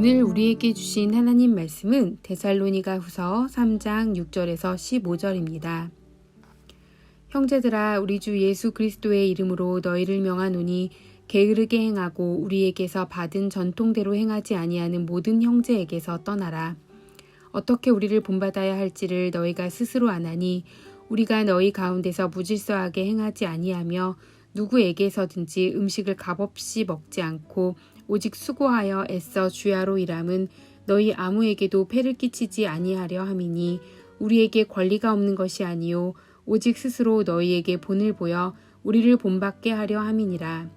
오늘 우리에게 주신 하나님 말씀은 데살로니가후서 3장 6절에서 15절입니다. 형제들아, 우리 주 예수 그리스도의 이름으로 너희를 명하노니 게으르게 행하고 우리에게서 받은 전통대로 행하지 아니하는 모든 형제에게서 떠나라. 어떻게 우리를 본받아야 할지를 너희가 스스로 아나니 우리가 너희 가운데서 무질서하게 행하지 아니하며 누구에게서든지 음식을 값없이 먹지 않고 오직 수고하여 애써 주야로 일함은 너희 아무에게도 폐를 끼치지 아니하려 함이니 우리에게 권리가 없는 것이 아니요 오직 스스로 너희에게 본을 보여 우리를 본받게 하려 함이니라.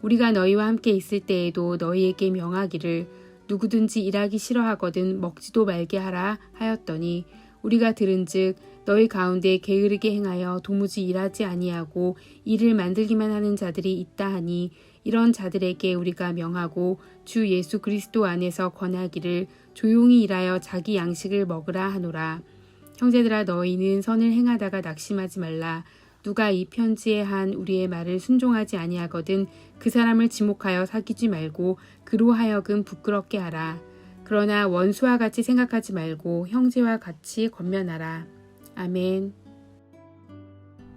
우리가 너희와 함께 있을 때에도 너희에게 명하기를 누구든지 일하기 싫어하거든 먹지도 말게 하라 하였더니 우리가 들은즉 너희 가운데 게으르게 행하여 도무지 일하지 아니하고 일을 만들기만 하는 자들이 있다 하니 이런 자들에게 우리가 명하고 주 예수 그리스도 안에서 권하기를 조용히 일하여 자기 양식을 먹으라 하노라. 형제들아, 너희는 선을 행하다가 낙심하지 말라. 누가 이 편지에 한 우리의 말을 순종하지 아니하거든 그 사람을 지목하여 사귀지 말고 그로 하여금 부끄럽게 하라. 그러나 원수와 같이 생각하지 말고 형제와 같이 권면하라. 아멘.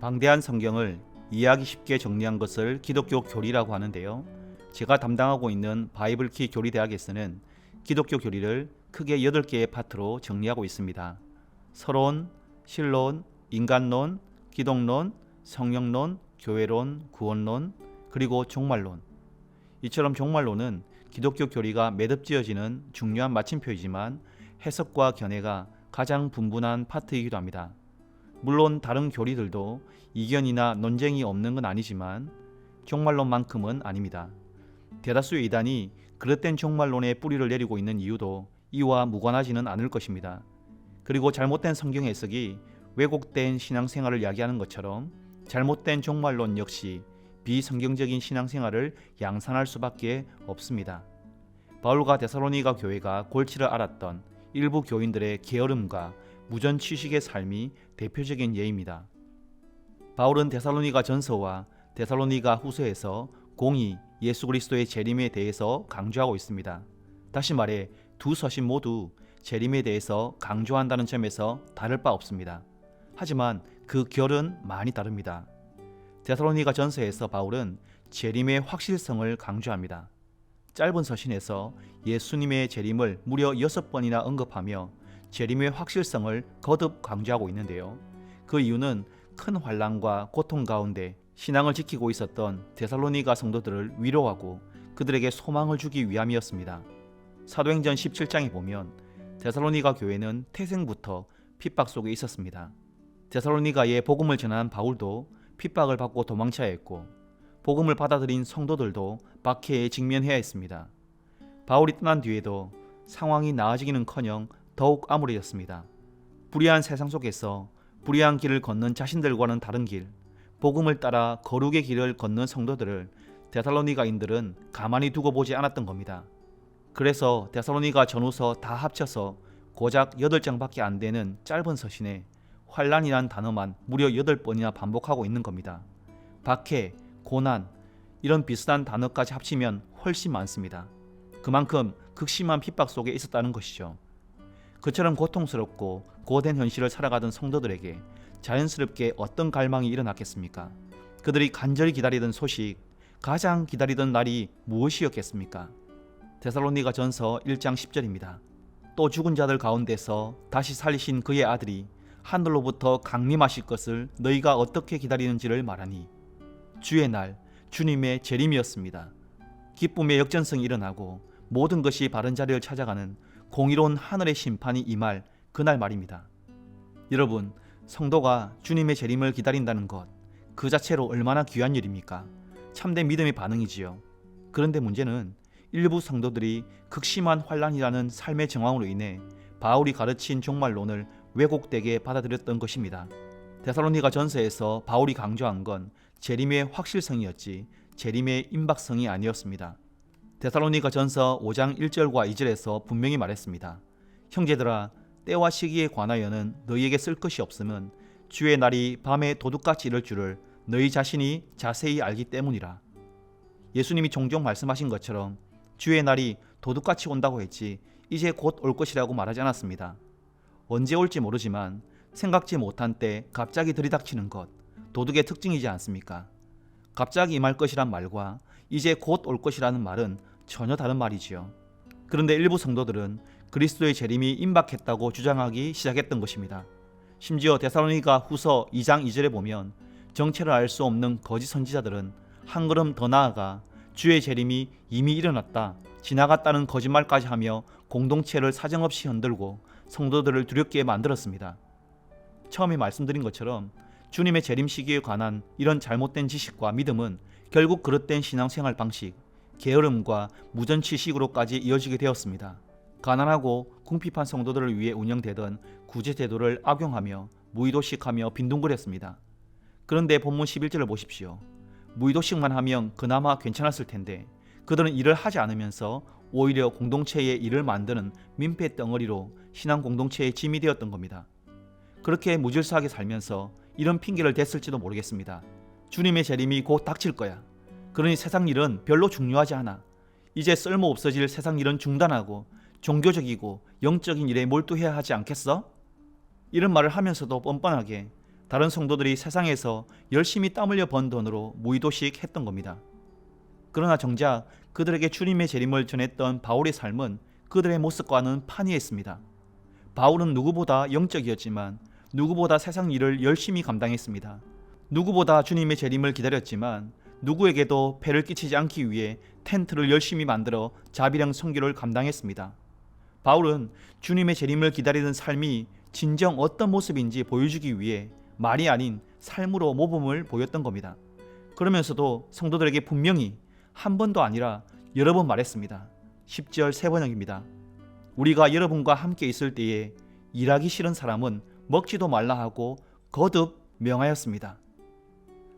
방대한 성경을 이해하기 쉽게 정리한 것을 기독교 교리라고 하는데요. 제가 담당하고 있는 바이블키 교리대학에서는 기독교 교리를 크게 8개의 파트로 정리하고 있습니다. 서론, 신론, 인간론, 기독론, 성령론, 교회론, 구원론, 그리고 종말론. 이처럼 종말론은 기독교 교리가 매듭지어지는 중요한 마침표이지만 해석과 견해가 가장 분분한 파트이기도 합니다. 물론 다른 교리들도 이견이나 논쟁이 없는 건 아니지만 종말론만큼은 아닙니다. 대다수의 이단이 그릇된 종말론에 뿌리를 내리고 있는 이유도 이와 무관하지는 않을 것입니다. 그리고 잘못된 성경 해석이 왜곡된 신앙생활을 야기하는 것처럼 잘못된 종말론 역시 비성경적인 신앙생활을 양산할 수밖에 없습니다. 바울과 데살로니가 교회가 골치를 앓았던 일부 교인들의 게으름과 무전취식의 삶이 대표적인 예입니다. 바울은 데살로니가 전서와 데살로니가 후서에서 공의 예수 그리스도의 재림에 대해서 강조하고 있습니다. 다시 말해 두 서신 모두 재림에 대해서 강조한다는 점에서 다를 바 없습니다. 하지만 그 결은 많이 다릅니다. 데살로니가 전서에서 바울은 재림의 확실성을 강조합니다. 짧은 서신에서 예수님의 재림을 무려 6번이나 언급하며 재림의 확실성을 거듭 강조하고 있는데요. 그 이유는 큰 환난과 고통 가운데 신앙을 지키고 있었던 데살로니가 성도들을 위로하고 그들에게 소망을 주기 위함이었습니다. 사도행전 17장에 보면 데살로니가 교회는 태생부터 핍박 속에 있었습니다. 데살로니가에 복음을 전한 바울도 핍박을 받고 도망쳐야 했고 복음을 받아들인 성도들도 박해에 직면해야 했습니다. 바울이 떠난 뒤에도 상황이 나아지기는커녕 더욱 암울해졌습니다. 불의한 세상 속에서 불의한 길을 걷는 자신들과는 다른 길, 복음을 따라 거룩의 길을 걷는 성도들을 데살로니가인들은 가만히 두고 보지 않았던 겁니다. 그래서 데살로니가 전후서 다 합쳐서 고작 8장밖에 안 되는 짧은 서신에 환난이란 단어만 무려 8번이나 반복하고 있는 겁니다. 박해, 고난, 이런 비슷한 단어까지 합치면 훨씬 많습니다. 그만큼 극심한 핍박 속에 있었다는 것이죠. 그처럼 고통스럽고 고된 현실을 살아가던 성도들에게 자연스럽게 어떤 갈망이 일어났겠습니까? 그들이 간절히 기다리던 소식, 가장 기다리던 날이 무엇이었겠습니까? 데살로니가 전서 1장 10절입니다. 또 죽은 자들 가운데서 다시 살리신 그의 아들이 하늘로부터 강림하실 것을 너희가 어떻게 기다리는지를 말하니 주의 날, 주님의 재림이었습니다. 기쁨의 역전성이 일어나고 모든 것이 바른 자리를 찾아가는 공의로운 하늘의 심판이 임할 그날 말입니다. 여러분, 성도가 주님의 재림을 기다린다는 것, 그 자체로 얼마나 귀한 일입니까? 참된 믿음의 반응이지요. 그런데 문제는 일부 성도들이 극심한 환난이라는 삶의 정황으로 인해 바울이 가르친 종말론을 왜곡되게 받아들였던 것입니다. 데살로니가 전서에서 바울이 강조한 건 재림의 확실성이었지 재림의 임박성이 아니었습니다. 데살로니가 전서 5장 1절과 2절에서 분명히 말했습니다. 형제들아, 때와 시기에 관하여는 너희에게 쓸 것이 없음은 주의 날이 밤에 도둑같이 이를 줄을 너희 자신이 자세히 알기 때문이라. 예수님이 종종 말씀하신 것처럼 주의 날이 도둑같이 온다고 했지 이제 곧 올 것이라고 말하지 않았습니다. 언제 올지 모르지만 생각지 못한 때 갑자기 들이닥치는 것, 도둑의 특징이지 않습니까? 갑자기 임할 것이란 말과 이제 곧 올 것이라는 말은 전혀 다른 말이지요. 그런데 일부 성도들은 그리스도의 재림이 임박했다고 주장하기 시작했던 것입니다. 심지어 데살로니가 후서 2장 2절에 보면 정체를 알 수 없는 거짓 선지자들은 한 걸음 더 나아가 주의 재림이 이미 일어났다, 지나갔다는 거짓말까지 하며 공동체를 사정없이 흔들고 성도들을 두렵게 만들었습니다. 처음에 말씀드린 것처럼 주님의 재림 시기에 관한 이런 잘못된 지식과 믿음은 결국 그릇된 신앙생활 방식, 게으름과 무전치식으로까지 이어지게 되었습니다. 가난하고 궁핍한 성도들을 위해 운영되던 구제제도를 악용하며 무의도식하며 빈둥거렸습니다. 그런데 본문 11절을 보십시오. 무의도식만 하면 그나마 괜찮았을 텐데 그들은 일을 하지 않으면서 오히려 공동체의 일을 만드는 민폐 덩어리로 신앙 공동체의 짐이 되었던 겁니다. 그렇게 무질서하게 살면서 이런 핑계를 댔을지도 모르겠습니다. 주님의 재림이 곧 닥칠 거야. 그러니 세상 일은 별로 중요하지 않아. 이제 쓸모 없어질 세상 일은 중단하고 종교적이고 영적인 일에 몰두해야 하지 않겠어? 이런 말을 하면서도 뻔뻔하게 다른 성도들이 세상에서 열심히 땀 흘려 번 돈으로 무의도식 했던 겁니다. 그러나 정작 그들에게 주님의 재림을 전했던 바울의 삶은 그들의 모습과는 판이했습니다. 바울은 누구보다 영적이었지만 누구보다 세상 일을 열심히 감당했습니다. 누구보다 주님의 재림을 기다렸지만 누구에게도 폐를 끼치지 않기 위해 텐트를 열심히 만들어 자비랑 선교를 감당했습니다. 바울은 주님의 재림을 기다리는 삶이 진정 어떤 모습인지 보여주기 위해 말이 아닌 삶으로 모범을 보였던 겁니다. 그러면서도 성도들에게 분명히 한 번도 아니라 여러 번 말했습니다. 10절 3번역입니다. 우리가 여러분과 함께 있을 때에 일하기 싫은 사람은 먹지도 말라 하고 거듭 명하였습니다.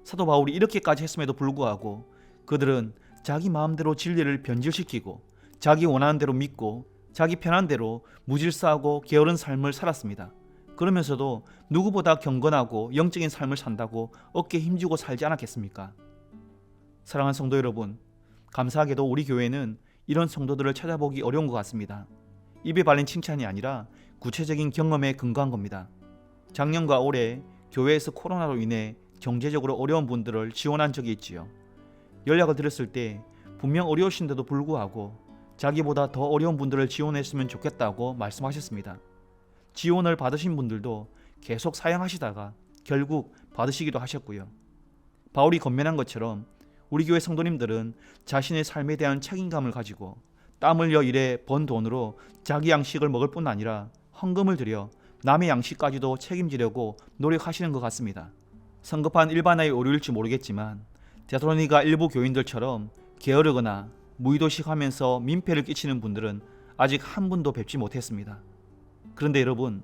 사도 바울이 이렇게까지 했음에도 불구하고 그들은 자기 마음대로 진리를 변질시키고 자기 원하는 대로 믿고 자기 편한 대로 무질서하고 게으른 삶을 살았습니다. 그러면서도 누구보다 경건하고 영적인 삶을 산다고 어깨에 힘주고 살지 않았겠습니까? 사랑하는 성도 여러분, 감사하게도 우리 교회는 이런 성도들을 찾아보기 어려운 것 같습니다. 입에 발린 칭찬이 아니라 구체적인 경험에 근거한 겁니다. 작년과 올해 교회에서 코로나로 인해 경제적으로 어려운 분들을 지원한 적이 있지요. 연락을 드렸을 때 분명 어려우신데도 불구하고 자기보다 더 어려운 분들을 지원했으면 좋겠다고 말씀하셨습니다. 지원을 받으신 분들도 계속 사양하시다가 결국 받으시기도 하셨고요. 바울이 권면한 것처럼 우리 교회 성도님들은 자신의 삶에 대한 책임감을 가지고 땀 흘려 일해 번 돈으로 자기 양식을 먹을 뿐 아니라 헌금을 들여 남의 양식까지도 책임지려고 노력하시는 것 같습니다. 성급한 일반화의 오류일지 모르겠지만 데살로니가 일부 교인들처럼 게으르거나 무의도식하면서 민폐를 끼치는 분들은 아직 한 분도 뵙지 못했습니다. 그런데 여러분,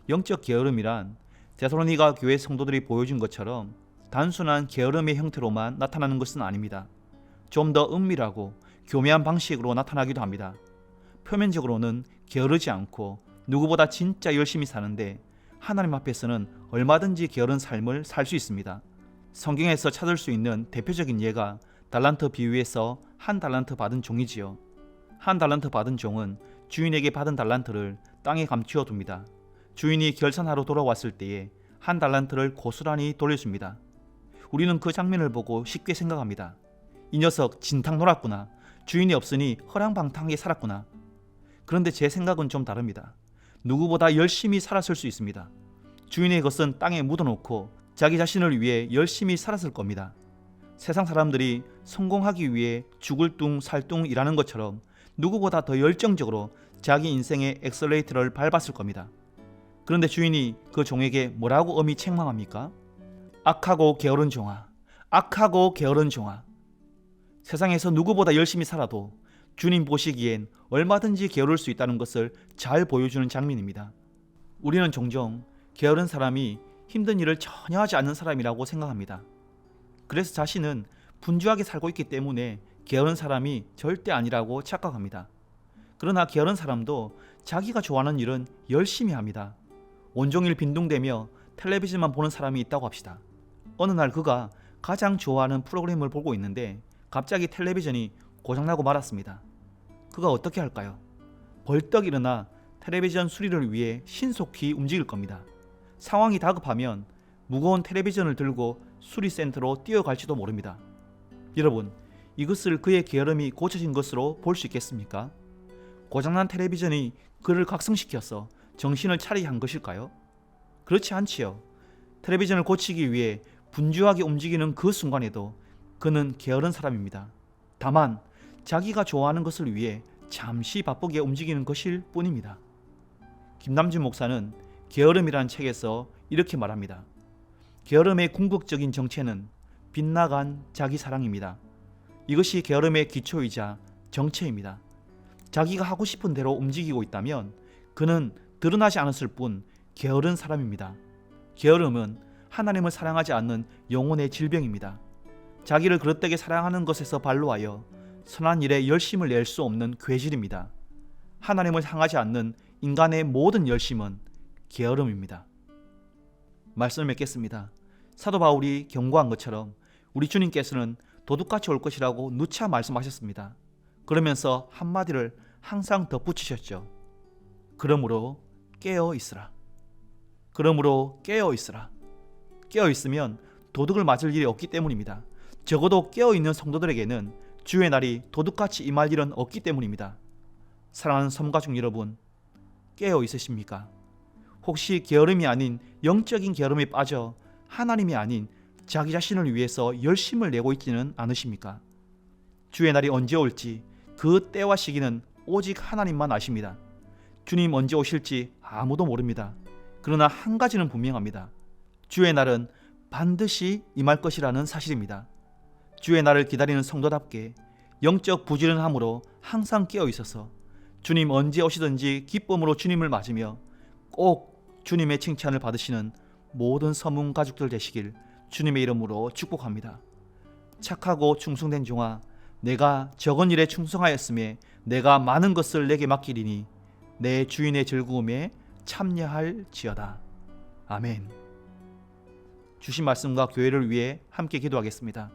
영적 게으름이란 데살로니가 교회 성도들이 보여준 것처럼 단순한 게으름의 형태로만 나타나는 것은 아닙니다. 좀 더 은밀하고 교묘한 방식으로 나타나기도 합니다. 표면적으로는 게으르지 않고 누구보다 진짜 열심히 사는데 하나님 앞에서는 얼마든지 게으른 삶을 살 수 있습니다. 성경에서 찾을 수 있는 대표적인 예가 달란트 비유에서 한 달란트 받은 종이지요. 한 달란트 받은 종은 주인에게 받은 달란트를 땅에 감추어 둡니다. 주인이 결산하러 돌아왔을 때에 한 달란트를 고스란히 돌려줍니다. 우리는 그 장면을 보고 쉽게 생각합니다. 이 녀석 진탕 놀았구나. 주인이 없으니 허랑방탕하게 살았구나. 그런데 제 생각은 좀 다릅니다. 누구보다 열심히 살았을 수 있습니다. 주인의 것은 땅에 묻어놓고 자기 자신을 위해 열심히 살았을 겁니다. 세상 사람들이 성공하기 위해 죽을 둥 살 둥 일하는 것처럼 누구보다 더 열정적으로 자기 인생의 엑셀레이터를 밟았을 겁니다. 그런데 주인이 그 종에게 뭐라고 엄히 책망합니까? 악하고 게으른 종아, 악하고 게으른 종아. 세상에서 누구보다 열심히 살아도 주님 보시기엔 얼마든지 게으를 수 있다는 것을 잘 보여주는 장면입니다. 우리는 종종 게으른 사람이 힘든 일을 전혀 하지 않는 사람이라고 생각합니다. 그래서 자신은 분주하게 살고 있기 때문에 게으른 사람이 절대 아니라고 착각합니다. 그러나 게으른 사람도 자기가 좋아하는 일은 열심히 합니다. 온종일 빈둥대며 텔레비전만 보는 사람이 있다고 합시다. 어느 날 그가 가장 좋아하는 프로그램을 보고 있는데 갑자기 텔레비전이 고장나고 말았습니다. 그가 어떻게 할까요? 벌떡 일어나 텔레비전 수리를 위해 신속히 움직일 겁니다. 상황이 다급하면 무거운 텔레비전을 들고 수리센터로 뛰어갈지도 모릅니다. 여러분, 이것을 그의 게으름이 고쳐진 것으로 볼 수 있겠습니까? 고장난 텔레비전이 그를 각성시켜서 정신을 차리게 한 것일까요? 그렇지 않지요. 텔레비전을 고치기 위해 분주하게 움직이는 그 순간에도 그는 게으른 사람입니다. 다만 자기가 좋아하는 것을 위해 잠시 바쁘게 움직이는 것일 뿐입니다. 김남준 목사는 게으름이라는 책에서 이렇게 말합니다. 게으름의 궁극적인 정체는 빗나간 자기 사랑입니다. 이것이 게으름의 기초이자 정체입니다. 자기가 하고 싶은 대로 움직이고 있다면 그는 드러나지 않았을 뿐 게으른 사람입니다. 게으름은 하나님을 사랑하지 않는 영혼의 질병입니다. 자기를 그릇되게 사랑하는 것에서 반로하여 선한 일에 열심을 낼 수 없는 괴질입니다. 하나님을 향하지 않는 인간의 모든 열심은 게으름입니다. 말씀을 맺겠습니다. 사도 바울이 경고한 것처럼 우리 주님께서는 도둑같이 올 것이라고 누차 말씀하셨습니다. 그러면서 한마디를 항상 덧붙이셨죠. 그러므로 깨어 있으라. 그러므로 깨어 있으라. 깨어 있으면 도둑을 맞을 일이 없기 때문입니다. 적어도 깨어 있는 성도들에게는 주의 날이 도둑같이 임할 일은 없기 때문입니다. 사랑하는 섬가족 여러분, 깨어 있으십니까? 혹시 게으름이 아닌 영적인 게으름에 빠져 하나님이 아닌 자기 자신을 위해서 열심을 내고 있지는 않으십니까? 주의 날이 언제 올지 그 때와 시기는 오직 하나님만 아십니다. 주님 언제 오실지 아무도 모릅니다. 그러나 한 가지는 분명합니다. 주의 날은 반드시 임할 것이라는 사실입니다. 주의 날을 기다리는 성도답게 영적 부지런함으로 항상 깨어 있어서 주님 언제 오시든지 기쁨으로 주님을 맞으며 꼭 주님의 칭찬을 받으시는 모든 서문 가족들 되시길 주님의 이름으로 축복합니다. 착하고 충성된 종아, 내가 적은 일에 충성하였음에 내가 많은 것을 내게 맡기리니 내 주인의 즐거움에 참여할지어다. 아멘. 주신 말씀과 교회를 위해 함께 기도하겠습니다.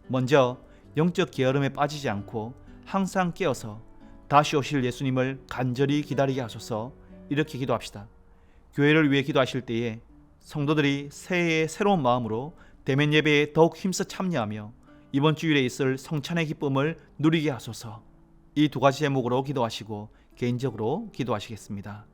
먼저 영적 게으름에 빠지지 않고 항상 깨어서 다시 오실 예수님을 간절히 기다리게 하소서. 이렇게 기도합시다. 교회를 위해 기도하실 때에 성도들이 새해의 새로운 마음으로 대면 예배에 더욱 힘써 참여하며 이번 주일에 있을 성찬의 기쁨을 누리게 하소서. 이 두 가지 제목으로 기도하시고 개인적으로 기도하시겠습니다.